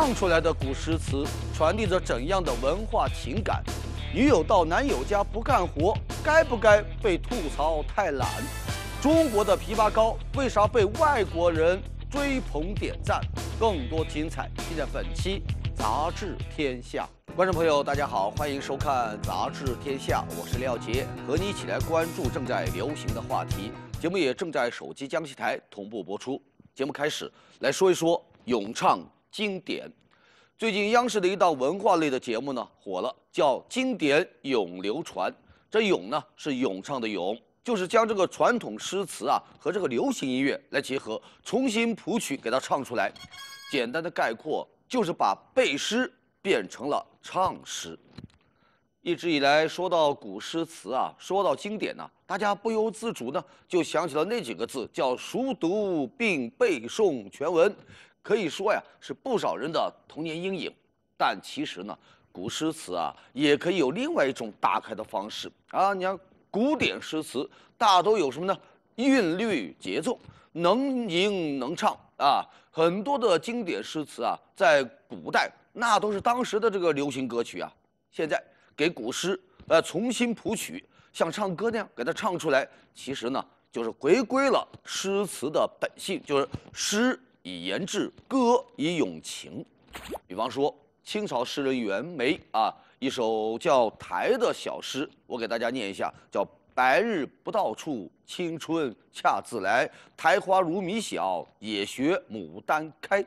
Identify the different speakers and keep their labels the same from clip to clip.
Speaker 1: 唱出来的古诗词传递着怎样的文化情感？女友到男友家不干活，该不该被吐槽太懒？中国的枇杷膏为啥被外国人追捧点赞？更多精彩尽在本期《杂志天下》。观众朋友，大家好，欢迎收看《杂志天下》，我是廖杰，和你一起来关注正在流行的话题。节目也正在手机江西台同步播出。节目开始，来说一说咏唱经典。最近央视的一档文化类的节目呢火了，叫《经典咏流传》。这咏呢是咏唱的咏，就是将这个传统诗词啊和这个流行音乐来结合，重新谱曲给它唱出来。简单的概括就是把背诗变成了唱诗。一直以来说到古诗词啊，说到经典呢，大家不由自主呢就想起了那几个字，叫熟读并背诵全文。可以说呀，是不少人的童年阴影。但其实呢，古诗词啊也可以有另外一种打开的方式啊。你看古典诗词大都有什么呢？韵律节奏，能吟能唱啊。很多的经典诗词啊，在古代那都是当时的这个流行歌曲啊。现在给古诗重新谱曲，像唱歌那样给它唱出来，其实呢就是回归了诗词的本性，就是诗以言志，歌以咏情。比方说清朝诗人袁枚啊，一首叫《台》的小诗，我给大家念一下，叫白日不到处，青春恰自来。苔花如米小，也学牡丹开。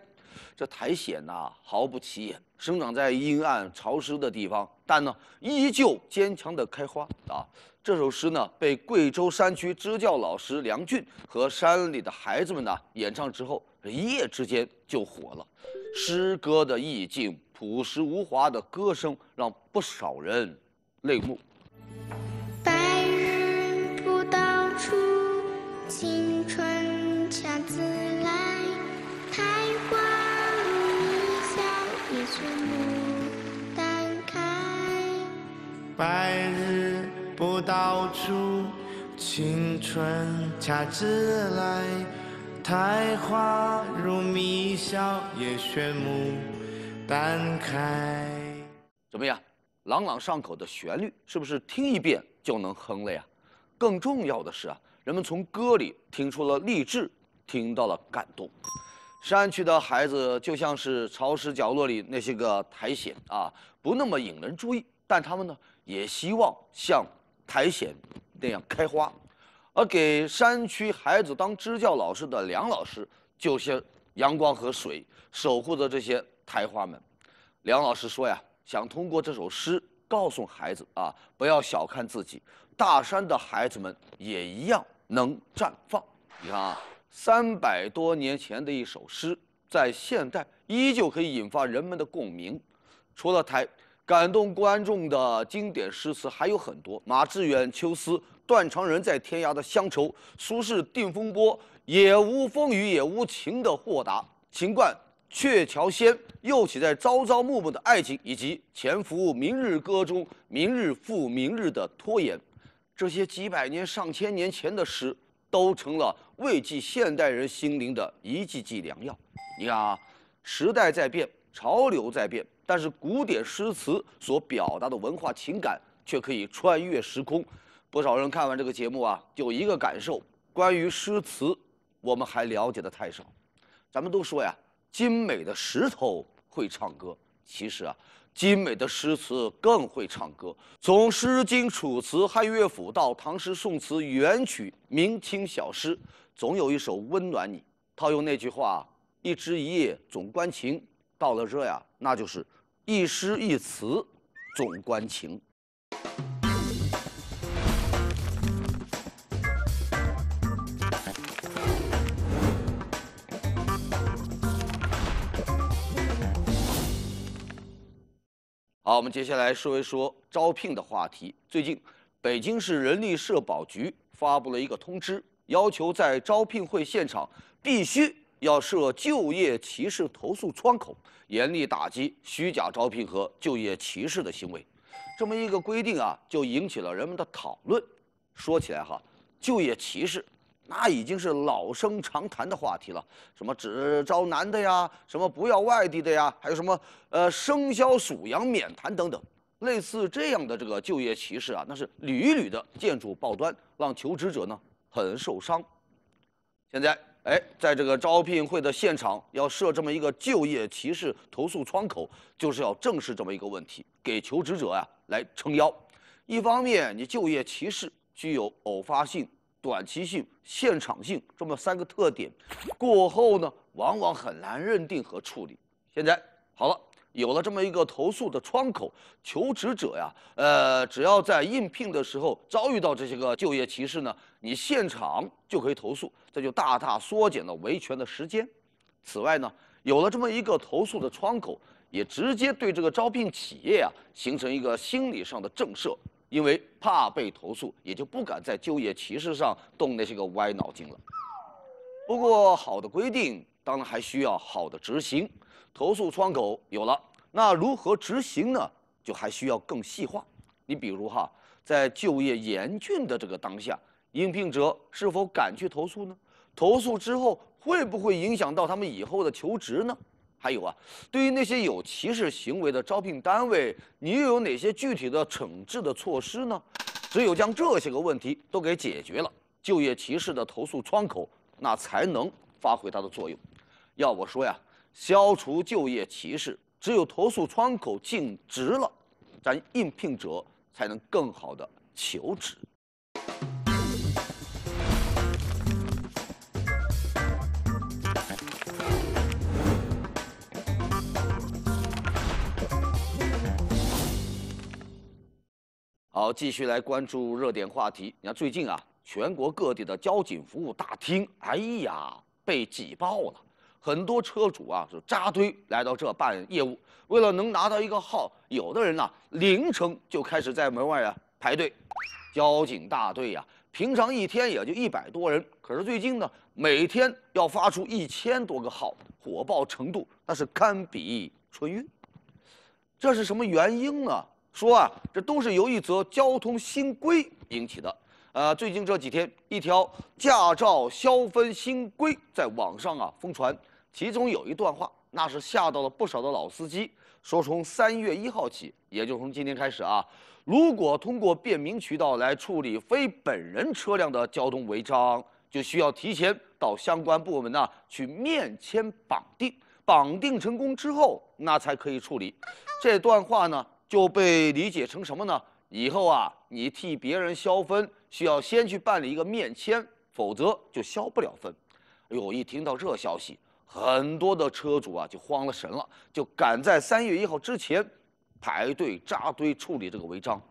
Speaker 1: 这苔藓呐，毫不起眼，生长在阴暗潮湿的地方，但呢，依旧坚强的开花啊。这首诗呢，被贵州山区支教老师梁俊和山里的孩子们呢演唱之后，一夜之间就火了。诗歌的意境，朴实无华的歌声，让不少人泪目。
Speaker 2: 白日不到处，青春恰自来。苔花如米小，也学牡丹开。
Speaker 3: 白日不到处，青春恰自来。苔花如米小，也学牡丹开。
Speaker 1: 怎么样？朗朗上口的旋律，是不是听一遍就能哼了呀？更重要的是啊，人们从歌里听出了励志，听到了感动。山区的孩子就像是潮湿角落里那些个苔藓啊，不那么引人注意，但他们呢也希望像苔藓那样开花。而给山区孩子当支教老师的梁老师，就是阳光和水，守护着这些苔花们。梁老师说呀，想通过这首诗告诉孩子啊，不要小看自己，大山的孩子们也一样能绽放。你看啊，300多年前的一首诗，在现代依旧可以引发人们的共鸣。除了苔，感动观众的经典诗词还有很多，马致远《秋思》，断肠人在天涯的乡愁，苏轼《定风波》，也无风雨也无情的豁达，秦观鹊桥仙，又岂在朝朝暮暮的爱情，以及潜伏明日歌中明日复明日的拖延。这些几百年上千年前的诗，都成了慰藉现代人心灵的一剂剂良药。你看啊，时代在变，潮流在变，但是古典诗词所表达的文化情感却可以穿越时空。不少人看完这个节目啊，就一个感受：关于诗词，我们还了解的太少。咱们都说呀，精美的石头会唱歌，其实啊，精美的诗词更会唱歌。从《诗经》《楚辞》《汉乐府》到唐诗宋词、元曲、明清小诗，总有一首温暖你。套用那句话，一枝一叶总关情。到了这呀，那就是一诗一词总关情。好，我们接下来说一说招聘的话题。最近，北京市人力社保局发布了一个通知，要求在招聘会现场必须要设就业歧视投诉窗口，严厉打击虚假招聘和就业歧视的行为。这么一个规定啊，就引起了人们的讨论。说起来哈，就业歧视那已经是老生常谈的话题了，什么只招男的呀，什么不要外地的呀，还有什么生肖属羊免谈等等，类似这样的这个就业歧视啊，那是屡屡的见诸报端，让求职者呢很受伤。现在，在这个招聘会的现场要设这么一个就业歧视投诉窗口，就是要正视这么一个问题，给求职者来撑腰。一方面，你就业歧视具有偶发性、短期性、现场性这么3个特点，过后呢，往往很难认定和处理。现在好了，有了这么一个投诉的窗口，求职者只要在应聘的时候遭遇到这些个就业歧视呢，你现场就可以投诉，这就大大缩减了维权的时间。此外呢，有了这么一个投诉的窗口，也直接对这个招聘企业形成一个心理上的震慑。因为怕被投诉，也就不敢在就业歧视上动那些个歪脑筋了。不过，好的规定当然还需要好的执行。投诉窗口有了，那如何执行呢？就还需要更细化。你比如在就业严峻的这个当下，应聘者是否敢去投诉呢？投诉之后会不会影响到他们以后的求职呢？还有对于那些有歧视行为的招聘单位，你又有哪些具体的惩治的措施呢？只有将这些个问题都给解决了，就业歧视的投诉窗口那才能发挥它的作用。要我说消除就业歧视，只有投诉窗口尽职了，咱应聘者才能更好的求职。好，继续来关注热点话题。你看，最近全国各地的交警服务大厅，被挤爆了。很多车主是扎堆来到这办业务，为了能拿到一个号，有的人凌晨就开始在门外排队。交警大队平常一天也就100多人，可是最近呢，每天要发出1000多个号，火爆程度那是堪比春运。这是什么原因呢？说这都是由一则交通新规引起的。最近这几天，一条驾照消分新规在网上疯传，其中有一段话，那是吓到了不少的老司机。说从3月1号起，也就从今天开始如果通过便民渠道来处理非本人车辆的交通违章，就需要提前到相关部门去面签绑定，绑定成功之后，那才可以处理。这段话呢，就被理解成什么呢？以后你替别人消分，需要先去办理一个面签，否则就消不了分。哎呦，一听到这消息，很多的车主就慌了神了，就赶在3月1号之前排队扎堆处理这个违章。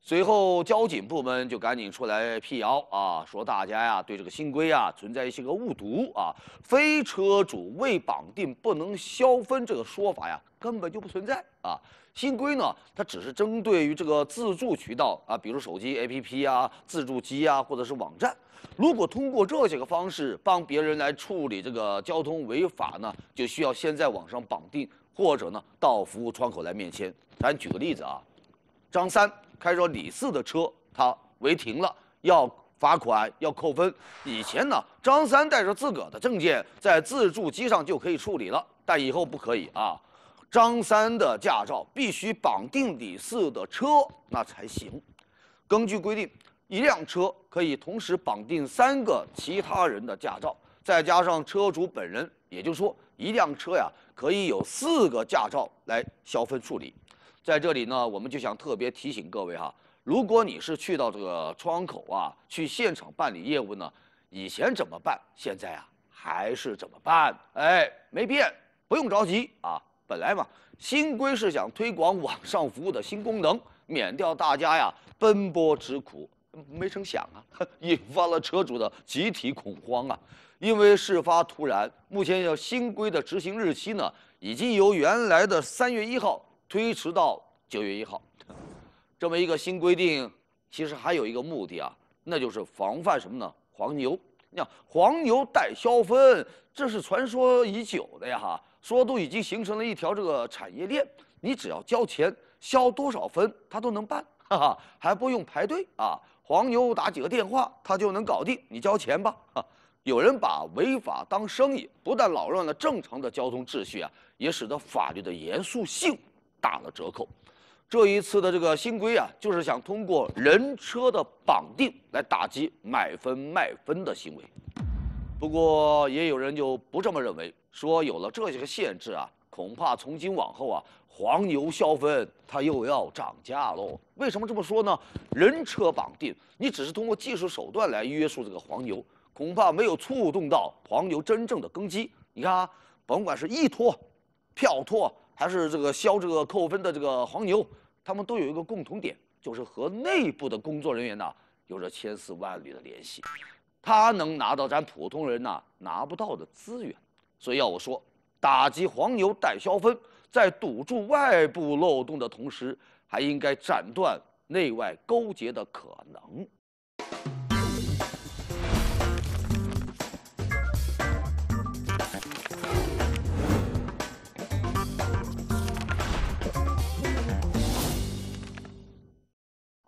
Speaker 1: 随后，交警部门就赶紧出来辟谣说大家对这个新规存在一些个误读非车主未绑定不能消分这个说法根本就不存在新规呢，它只是针对于这个自助渠道比如手机 APP 自助机或者是网站。如果通过这些个方式帮别人来处理这个交通违法呢，就需要先在网上绑定，或者呢到服务窗口来面签。咱举个例子张三开着李四的车，他违停了，要罚款，要扣分。以前呢，张三带着自个儿的证件在自助机上就可以处理了，但以后不可以张三的驾照必须绑定李四的车，那才行。根据规定，一辆车可以同时绑定3个其他人的驾照，再加上车主本人，也就是说，一辆车可以有4个驾照来消分处理。在这里呢，我们就想特别提醒各位如果你是去到这个窗口去现场办理业务呢，以前怎么办，现在还是怎么办？没变，不用着急本来嘛，新规是想推广网上服务的新功能，免掉大家奔波之苦，没成想引发了车主的集体恐慌因为事发突然，目前新规的执行日期呢，已经由原来的3月1号推迟到9月1号。这么一个新规定，其实还有一个目的那就是防范什么呢？黄牛。你看，黄牛代消分，这是传说已久的说都已经形成了一条这个产业链，你只要交钱，消多少分他都能办，还不用排队黄牛打几个电话，他就能搞定，你交钱吧。有人把违法当生意，不但扰乱了正常的交通秩序啊，也使得法律的严肃性打了折扣。这一次的这个新规啊，就是想通过人车的绑定来打击买分卖分的行为。不过也有人就不这么认为，说有了这些个限制啊，恐怕从今往后啊，黄牛消分它又要涨价喽。为什么这么说呢？人车绑定，你只是通过技术手段来约束这个黄牛，恐怕没有触动到黄牛真正的根基。你看啊，甭管是依托、票托，还是这个消这个扣分的这个黄牛，他们都有一个共同点，就是和内部的工作人员有着千丝万缕的联系。他能拿到咱普通人拿不到的资源，所以要我说，打击黄牛代消分，在堵住外部漏洞的同时，还应该斩断内外勾结的可能。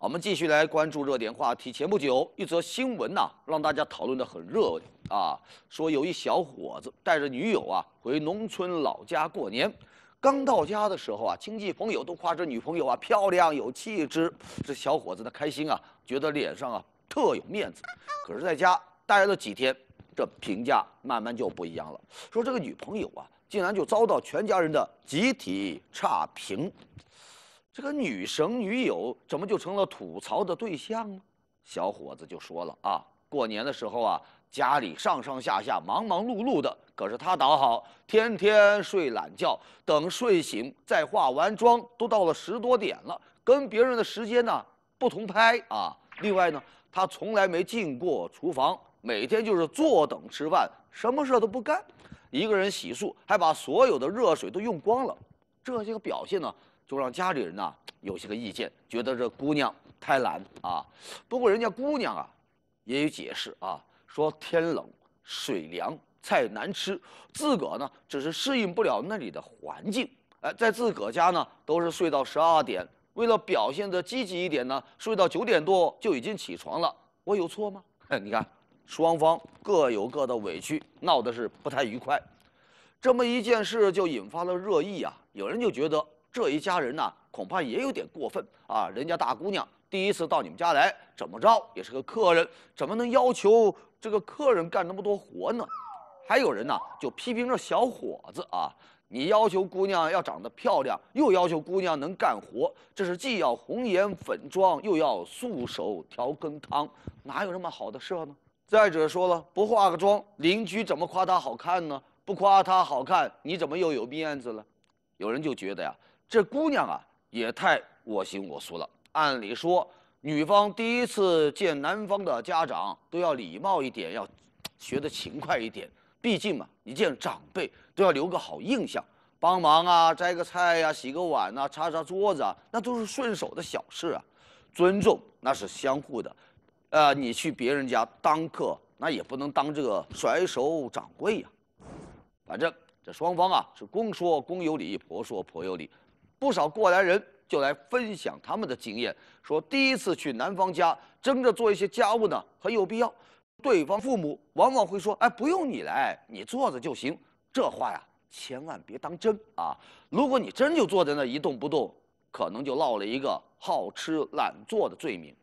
Speaker 1: 我们继续来关注热点话题。前不久，一则新闻让大家讨论得很热烈啊。说有一小伙子带着女友回农村老家过年，刚到家的时候亲戚朋友都夸这女朋友漂亮有气质。这小伙子的开心觉得脸上特有面子。可是在家待了几天，这评价慢慢就不一样了。说这个女朋友竟然就遭到全家人的集体差评。这个女神女友怎么就成了吐槽的对象呢？小伙子就说了过年的时候家里上上下下忙忙碌碌的，可是他倒好，天天睡懒觉，等睡醒再化完妆，都到了10多点了，跟别人的时间不同拍另外呢，他从来没进过厨房，每天就是坐等吃饭，什么事都不干，一个人洗漱，还把所有的热水都用光了。这些个表现呢，就让家里人有些个意见，觉得这姑娘太懒不过人家姑娘也有解释说天冷水凉菜难吃，自个呢只是适应不了那里的环境。在自个家呢都是睡到12点，为了表现得积极一点呢，睡到9点多就已经起床了。我有错吗？你看，双方各有各的委屈，闹得是不太愉快。这么一件事就引发了热议有人就觉得这一家人恐怕也有点过分人家大姑娘第一次到你们家来，怎么着也是个客人，怎么能要求这个客人干那么多活呢？还有人就批评这小伙子你要求姑娘要长得漂亮，又要求姑娘能干活，这是既要红颜粉妆，又要素手调羹汤，哪有这么好的事呢？再者说了，不化个妆，邻居怎么夸她好看呢？不夸她好看，你怎么又有面子了？有人就觉得这姑娘也太我行我素了。按理说，女方第一次见男方的家长都要礼貌一点，要学得勤快一点。毕竟嘛，你见长辈都要留个好印象，帮忙摘个菜洗个碗擦擦桌子那都是顺手的小事尊重那是相互的。你去别人家当客，那也不能当这个甩手掌柜反正这双方是公说公有理，婆说婆有理。不少过来人就来分享他们的经验，说第一次去男方家争着做一些家务呢，很有必要。对方父母往往会说：“不用你来，你坐着就行。”这话千万别当真如果你真就坐在那一动不动，可能就落了一个好吃懒做的罪名。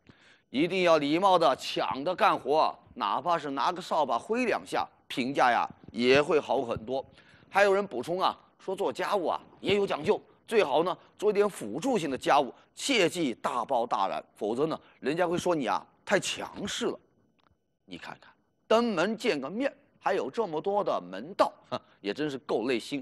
Speaker 1: 一定要礼貌的抢着干活，哪怕是拿个扫把挥2下，评价也会好很多。还有人补充说做家务也有讲究，最好呢做一点辅助性的家务，切忌大包大揽，否则呢人家会说你太强势了。你看看，登门见个面，还有这么多的门道，也真是够累心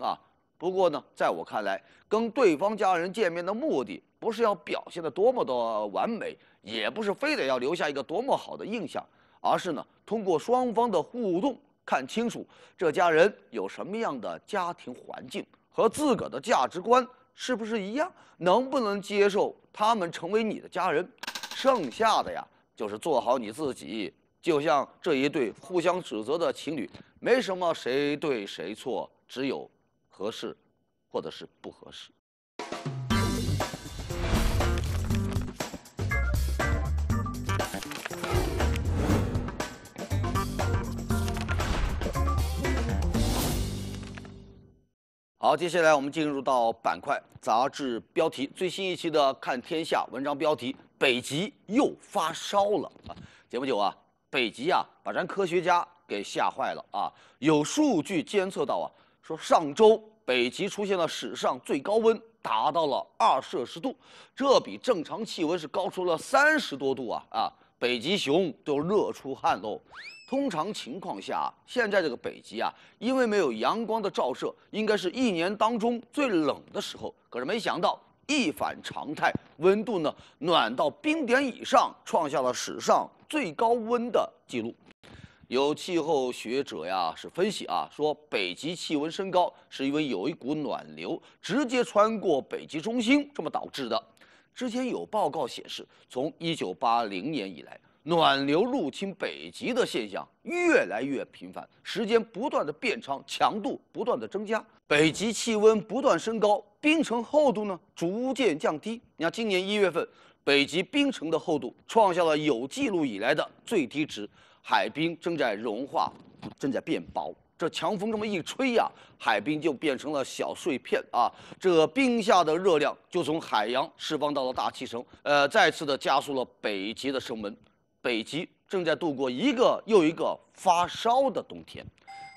Speaker 1: 不过呢，在我看来，跟对方家人见面的目的，不是要表现得多么的完美，也不是非得要留下一个多么好的印象，而是呢，通过双方的互动，看清楚这家人有什么样的家庭环境，和自个的价值观是不是一样，能不能接受他们成为你的家人。剩下的就是做好你自己。就像这一对互相指责的情侣，没什么谁对谁错，只有合适或者是不合适。好，接下来我们进入到板块杂志标题，最新一期的《看天下》文章标题：北极又发烧了啊！前不久啊，北极啊把咱科学家给吓坏了啊！有数据监测到啊，说上周北极出现了史上最高温，达到了2°C，这比正常气温是高出了30多度啊！北极熊都热出汗喽。通常情况下，现在这个北极啊，因为没有阳光的照射，应该是一年当中最冷的时候。可是没想到一反常态，温度呢暖到冰点以上，创下了史上最高温的记录。有气候学者呀是分析啊，说北极气温升高是因为有一股暖流直接穿过北极中心，这么导致的。之前有报告显示，从1980年以来，暖流入侵北极的现象越来越频繁，时间不断的变长，强度不断的增加，北极气温不断升高，冰层厚度呢逐渐降低。你看，今年1月份，北极冰层的厚度创下了有记录以来的最低值，海冰正在融化，正在变薄。这强风这么一吹呀，海冰就变成了小碎片啊！这冰下的热量就从海洋释放到了大气层，再次的加速了北极的升温。北极正在度过一个又一个发烧的冬天，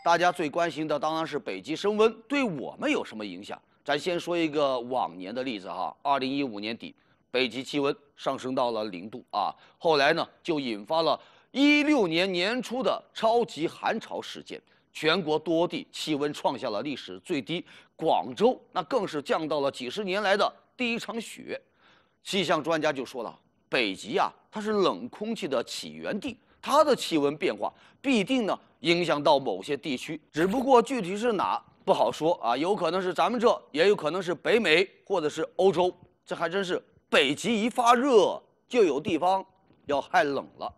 Speaker 1: 大家最关心的当然是北极升温对我们有什么影响。咱先说一个往年的例子哈，2015年底，北极气温上升到了0度啊，后来呢就引发了16年年初的超级寒潮事件，全国多地气温创下了历史最低，广州那更是降到了几10年来的第一场雪。气象专家就说了，北极啊，它是冷空气的起源地，它的气温变化必定呢影响到某些地区，只不过具体是哪不好说啊，有可能是咱们这，也有可能是北美或者是欧洲，这还真是北极一发热，就有地方要害冷了。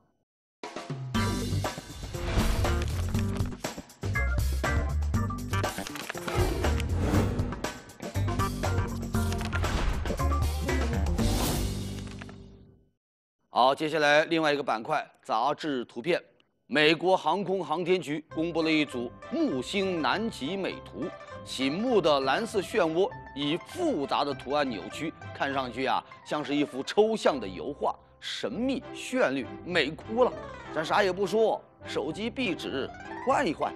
Speaker 1: 好，接下来另外一个板块，杂志图片。美国航空航天局公布了一组木星南极美图，醒目的蓝色漩涡以复杂的图案扭曲，看上去啊像是一幅抽象的油画，神秘绚丽，美哭了。咱啥也不说，手机壁纸换一换。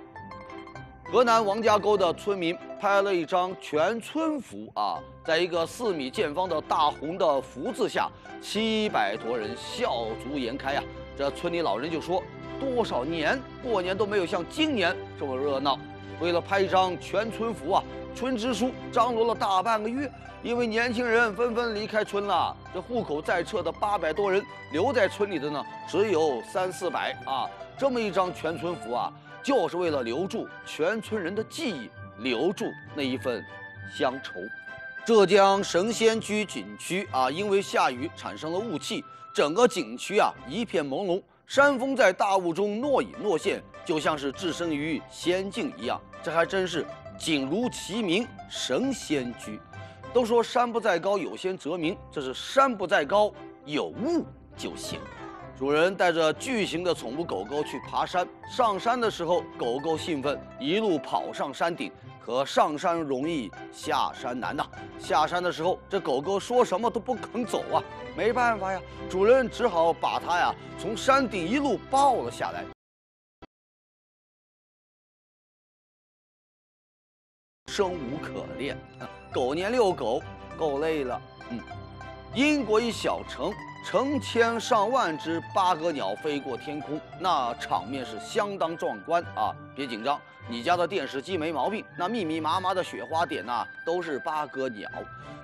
Speaker 1: 河南王家沟的村民拍了一张全村福啊，在一个4米见方的大红的福字下，700多人笑逐颜开呀。这村里老人就说，多少年过年都没有像今年这么热闹。为了拍一张全村福啊，村支书张罗了大半个月，因为年轻人纷纷离开村了，这户口在册的800多人，留在村里的呢只有300-400啊。这么一张全村福啊，就是为了留住全村人的记忆，留住那一份乡愁。浙江神仙居景区啊，因为下雨产生了雾气，整个景区啊一片朦胧，山峰在大雾中若隐若现，就像是置身于仙境一样。这还真是景如其名，神仙居。都说山不在高，有仙则名，这是山不在高，有雾就行。主人带着巨型的宠物狗狗去爬山，上山的时候，狗狗兴奋，一路跑上山顶。可上山容易下山难呐，下山的时候，这狗狗说什么都不肯走啊，没办法呀，主人只好把它呀从山顶一路抱了下来。生无可恋，狗年遛狗够累了。英国一小城，成千上万只八哥鸟飞过天空，那场面是相当壮观啊！别紧张，你家的电视机没毛病，那密密麻麻的雪花点呐，都是八哥鸟。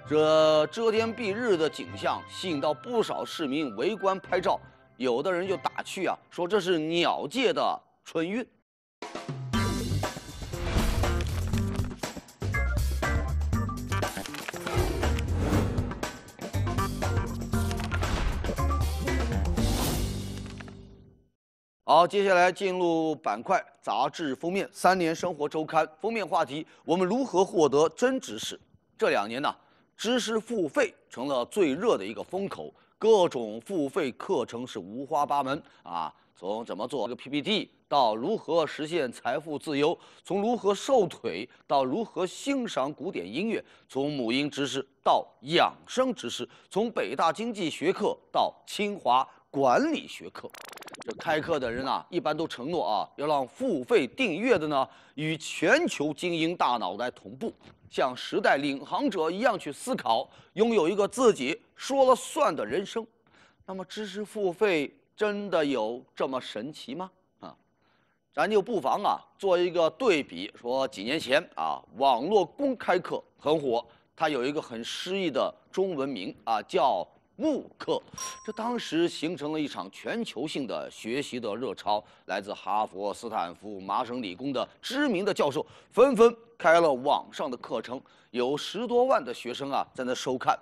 Speaker 1: 这遮天蔽日的景象吸引到不少市民围观拍照，有的人就打趣啊，说这是鸟界的春运。好，接下来进入板块杂志封面，《3联生活周刊》封面话题：我们如何获得真知识？这2年呢，知识付费成了最热的一个风口，各种付费课程是五花八门啊。从怎么做这个 PPT 到如何实现财富自由，从如何瘦腿到如何欣赏古典音乐，从母婴知识到养生知识，从北大经济学课到清华管理学课。这开课的人啊，一般都承诺啊，要让付费订阅的呢与全球精英大脑来同步，像时代领航者一样去思考，拥有一个自己说了算的人生。那么知识付费真的有这么神奇吗？啊，咱就不妨啊做一个对比，说几年前啊，网络公开课很火，它有一个很诗意的中文名啊，叫慕课。这当时形成了一场全球性的学习的热潮，来自哈佛、斯坦福、麻省理工的知名的教授纷纷开了网上的课程，有10多万的学生啊在那收看。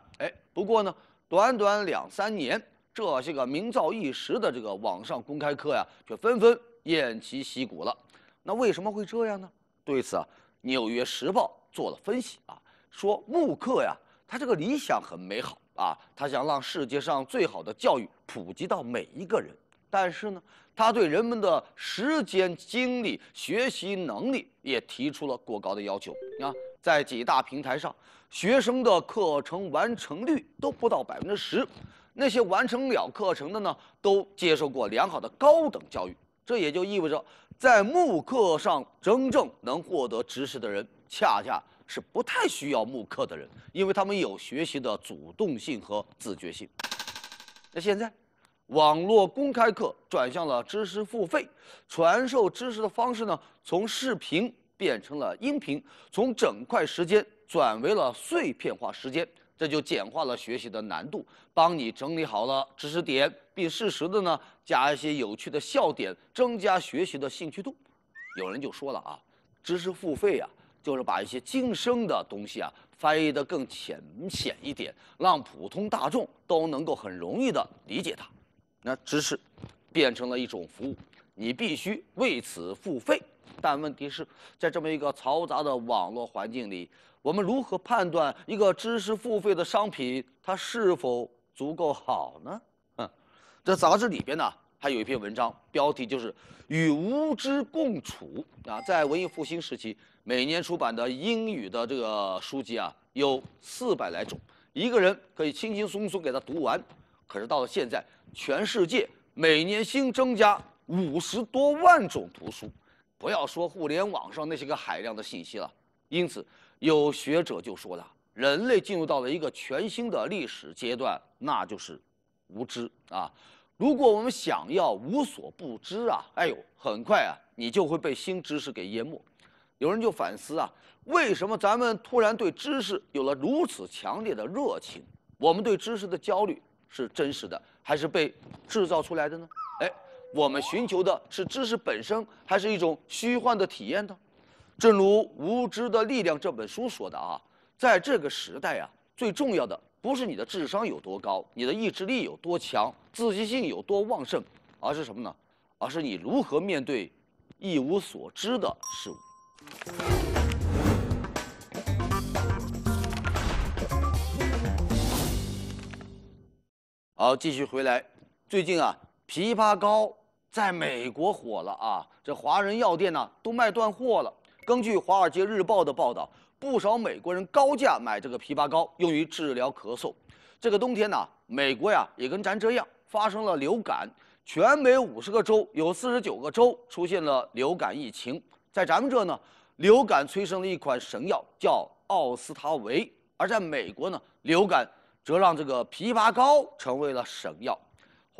Speaker 1: 不过呢，短短2、3年，这些个名噪一时的这个网上公开课呀，却纷纷偃旗息鼓了。那为什么会这样呢？对此啊，《纽约时报》做了分析啊，说慕课呀，它这个理想很美好啊，他想让世界上最好的教育普及到每一个人，但是呢，他对人们的时间、精力、学习能力也提出了过高的要求啊。在几大平台上，学生的课程完成率都不到10%，那些完成了课程的呢，都接受过良好的高等教育。这也就意味着，在慕课上真正能获得知识的人，恰恰是不太需要慕课的人，因为他们有学习的主动性和自觉性。那现在，网络公开课转向了知识付费，传授知识的方式呢，从视频变成了音频，从整块时间转为了碎片化时间，这就简化了学习的难度，帮你整理好了知识点，并适时的呢加一些有趣的笑点，增加学习的兴趣度。有人就说了啊，知识付费啊，就是把一些精深的东西啊翻译得更浅显一点，让普通大众都能够很容易的理解它。那知识变成了一种服务，你必须为此付费。但问题是，在这么一个嘈杂的网络环境里，我们如何判断一个知识付费的商品它是否足够好呢？这杂志里边呢还有一篇文章，标题就是“与无知共处”啊。在文艺复兴时期，每年出版的英语的这个书籍啊有400来种，一个人可以轻轻松松给它读完。可是到了现在，全世界每年新增加50多万种图书，不要说互联网上那些个海量的信息了。因此，有学者就说了，人类进入到了一个全新的历史阶段，那就是无知啊。如果我们想要无所不知啊，很快啊，你就会被新知识给淹没。有人就反思啊，为什么咱们突然对知识有了如此强烈的热情？我们对知识的焦虑是真实的，还是被制造出来的呢？我们寻求的是知识本身，还是一种虚幻的体验呢？正如《无知的力量》这本书说的啊，在这个时代啊，最重要的不是你的智商有多高，你的意志力有多强，自信心有多旺盛，而是什么呢？而是你如何面对一无所知的事物。好，继续回来。最近啊，枇杷膏在美国火了啊，这华人药店呢都卖断货了。根据《华尔街日报》的报道，不少美国人高价买这个枇杷膏，用于治疗咳嗽。这个冬天呢，美国呀也跟咱这样发生了流感，全美50个州有49个州出现了流感疫情。在咱们这呢，流感催生了一款神药，叫奥司他韦；而在美国呢，流感则让这个枇杷膏成为了神药。《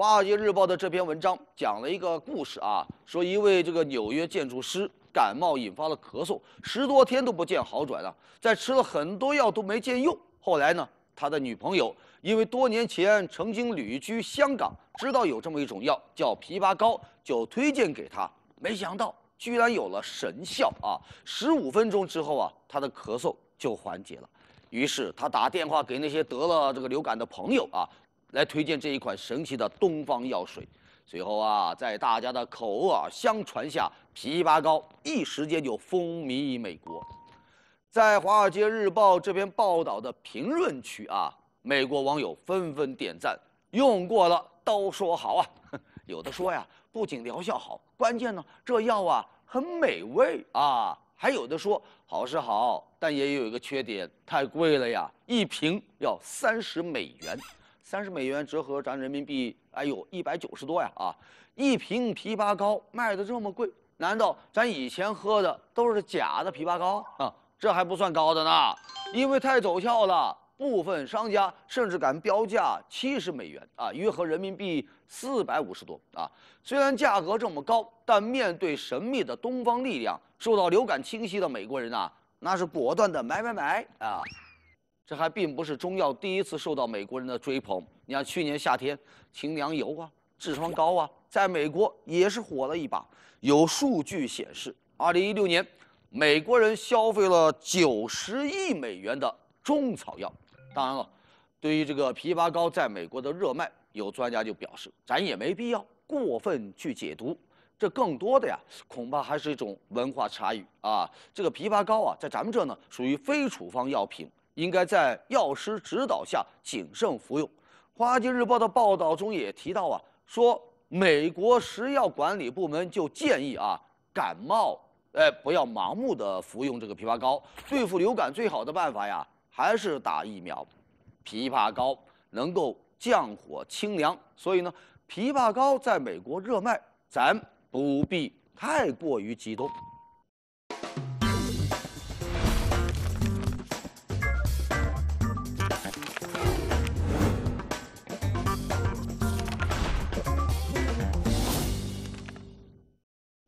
Speaker 1: 华尔街日报》的这篇文章讲了一个故事啊，说一位这个纽约建筑师感冒引发了咳嗽，10多天都不见好转了，在吃了很多药都没见用。后来呢，他的女朋友因为多年前曾经旅居香港，知道有这么一种药叫枇杷膏，就推荐给他。没想到居然有了神效啊！15分钟之后啊，他的咳嗽就缓解了。于是他打电话给那些得了这个流感的朋友啊，来推荐这一款神奇的东方药水。随后啊，在大家的口耳相传下，枇杷膏一时间就风靡美国。在《华尔街日报》这篇报道的评论区啊，美国网友纷纷点赞，用过了都说好啊。有的说呀，不仅疗效好，关键呢，这药啊很美味啊。还有的说好是好，但也有一个缺点，太贵了呀，一瓶要30美元，30美元折合咱人民币，哎呦190多呀啊！一瓶枇杷膏卖的这么贵，难道咱以前喝的都是假的枇杷膏啊？这还不算高的呢，因为太走俏了。部分商家甚至敢标价70美元啊，约合人民币450多啊。虽然价格这么高，但面对神秘的东方力量，受到流感侵袭的美国人啊，那是果断的买啊。这还并不是中药第一次受到美国人的追捧。你看去年夏天，清凉油啊、痔疮膏啊，在美国也是火了一把。有数据显示，2016年，美国人消费了90亿美元的中草药。当然了，对于这个枇杷膏在美国的热卖，有专家就表示，咱也没必要过分去解读，这更多的呀，恐怕还是一种文化差异啊。这个枇杷膏啊，在咱们这呢，属于非处方药品，应该在药师指导下谨慎服用。《华尔街日报》的报道中也提到啊，说美国食药管理部门就建议啊，感冒不要盲目的服用这个枇杷膏，对付流感最好的办法呀，还是打疫苗。枇杷膏能够降火清凉，所以呢，枇杷膏在美国热卖，咱不必太过于激动。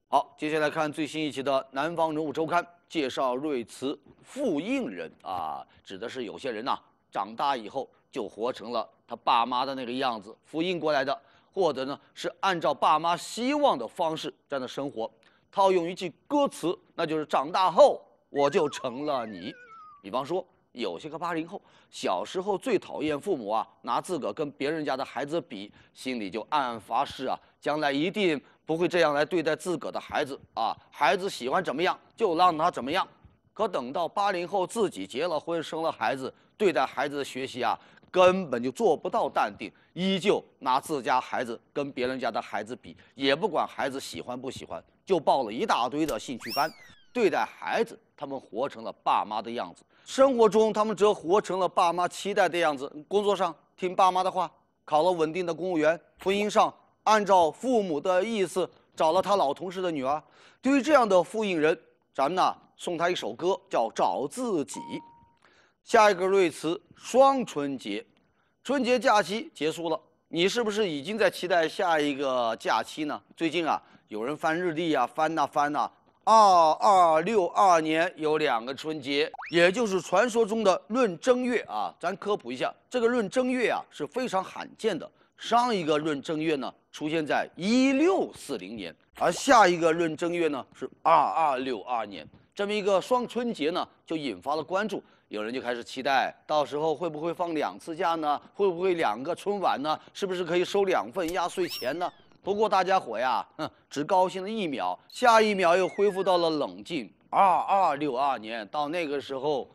Speaker 1: 好，接下来看最新一期的《南方人物周刊》，介绍瑞慈复印人啊，指的是有些人呐，长大以后就活成了他爸妈的那个样子，复印过来的，或者呢是按照爸妈希望的方式在那生活。套用一句歌词，那就是长大后我就成了你。比方说，有些个80后，小时候最讨厌父母啊拿自个跟别人家的孩子比，心里就暗暗发誓啊，将来一定不会这样来对待自个的孩子啊，孩子喜欢怎么样就让他怎么样。可等到80后自己结了婚，生了孩子，对待孩子的学习啊，根本就做不到淡定，依旧拿自家孩子跟别人家的孩子比，也不管孩子喜欢不喜欢，就报了一大堆的兴趣班。对待孩子，他们活成了爸妈的样子；生活中，他们则活成了爸妈期待的样子。工作上听爸妈的话，考了稳定的公务员；婚姻上按照父母的意思找了他老同事的女儿。对于这样的复印人，咱们呢送他一首歌，叫《找自己》。下一个瑞词双春节，春节假期结束了，你是不是已经在期待下一个假期呢？最近啊，有人翻日历啊，翻呐，2262年有2个春节，也就是传说中的闰正月啊。咱科普一下，这个闰正月啊是非常罕见的。上一个闰正月呢出现在1640年，而下一个闰正月呢是2262年。这么一个双春节呢，就引发了关注。有人就开始期待，到时候会不会放2次假呢？会不会2个春晚呢？是不是可以收2份压岁钱呢？不过大家伙呀，只高兴了1秒，下一秒又恢复到了冷静。2262年到那个时候，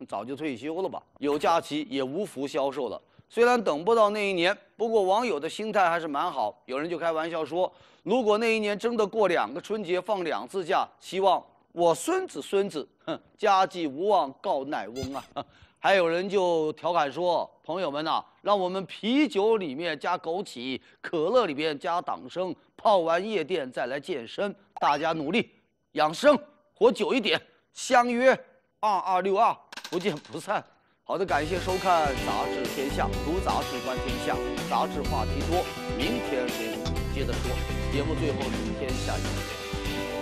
Speaker 1: 早就退休了吧？有假期也无福消受了。虽然等不到那一年，不过网友的心态还是蛮好。有人就开玩笑说，如果那一年真的过2个春节，放2次假，希望我孙子，家祭无忘告乃翁啊！还有人就调侃说，朋友们呐，让我们啤酒里面加枸杞，可乐里面加党参，泡完夜店再来健身，大家努力养生，活久一点，相约2262，不见不散。好的，感谢收看《杂志天下》，读杂志观天下，杂志话题多，明天中午接着说。节目最后是天下一言。